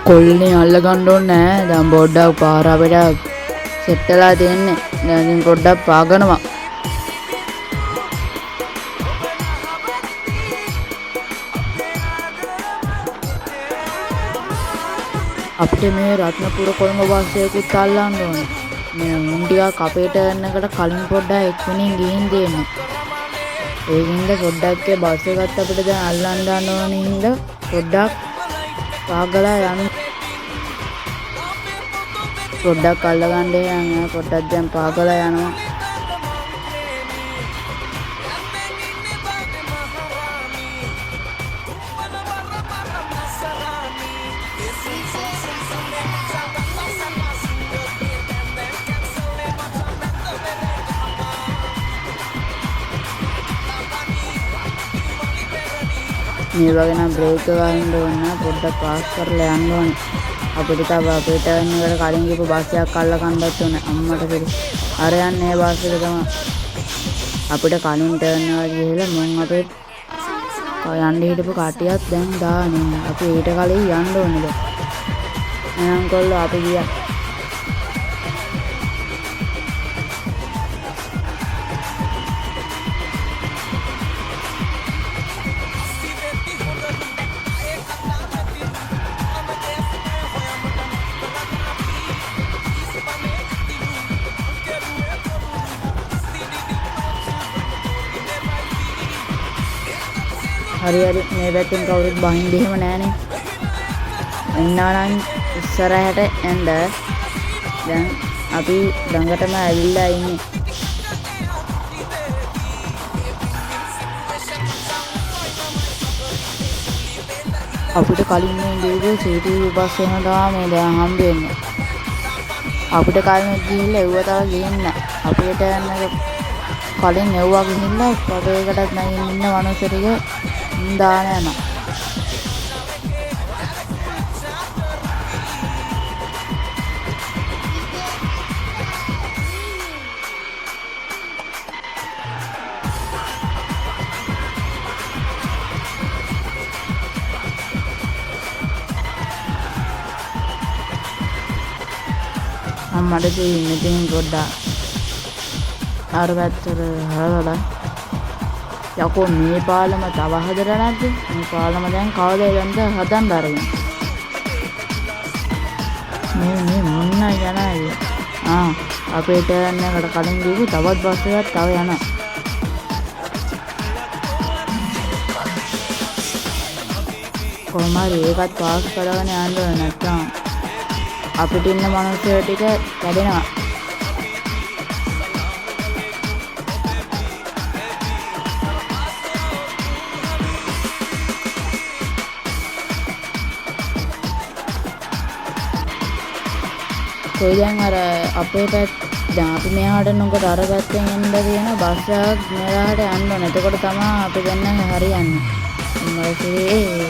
කොල්ලනේ අල්ලගන්න ඕනේ නෑ. දැන් පොඩ්ඩක් පාර අපිට සෙට් වෙලා තියෙන්නේ. දැන් ඉතින් පොඩ්ඩක් පාගනවා. අපිට මේ රත්නපුර කොළඹ බස් එකකුත් අල්ලන්න ඕනේ. මේ උන් ටිකක් අපේට යන්නකට කලින් පොඩ්ඩක් එක්වෙනින් ගිහින් දෙන්න. ඒකින්ද පොඩ්ඩක් ඒ බස් එකත් අපිට දැන් අල්ලන්න ගන්න ඕනේ හින්දා පොඩ්ඩක් පාගලා යන්න. පොඩ්ඩක් අල්ලගන්න යන්න. පොඩ්ඩක් දැන් පාගලා යනවා. මේ වගේ නම් බ්‍රේක් ගහන්න ඕන. පොඩ්ඩක් පාස් කරලා යන්න ඕනේ. අපිට තව අපිට යන්නකට කලින් ගිහපු බස් එකක් අල්ල ගන්නත් ඕනේ. අම්මට කිරි. අර යන්නේ බස් එක තමයි. අපිට කලින් ටර්න් එකට ගිහලා මම අපේ යන්න හිටපු කටියක් දැන් දාන්නේ. අපි ඊට කලින් යන්න ඕනේ දැන්. එහෙනම් කොල්ලෝ අපි ගියා. හරි මේ පැත්තෙන් කවුරුත් බහින්න එහෙම නෑනේ. එන්නානම් ඉස්සරහට එන්න. දැන් අපි ළඟටම ඇවිල්ලා ඉන්නේ. අපිට කලින් මේ ගිහුවේ සිටි බස් එක තමයි දැන් හම්බෙන්නේ. අපිට කලින් ගිහිල්ලා එව්ව තව ගිහින් අපිට යන්න කලින් එව්වා ගිහිල්ලා පොඩේකටත් නැගින්න ඉන්න මනුස්සය ටික දාන යනවා. අම්මට දෙන්නේ ඉතින් පොඩ්ඩක් අර පැත්තට හරවලා යකෝ මේ පාලම තව හදලා නැද්ද? මේ පාලම දැන් කවදාද හදන්න ආරගෙන? මේ මොන්න යනයි. අපේට යන්නකට කලින් ගිහුව තවත් බස් එකක් තව යනවා. කොහොම හරි ඒකත් පාස් කරගෙන යන්න ඕනේ නැත්තම් අපිට ඉන්න මනුස්සයෝ ටික කැඩෙනවා. කොයි දැන් අර අපේ දැන් අපි මෙහාට නොකොට අර පැත්තෙන් එන්න තියෙන බස් එකක් මෙහාට යන්න ඕනේ. එතකොට තමයි අපි දැන් හරියන්නේ. ඉන්නකේ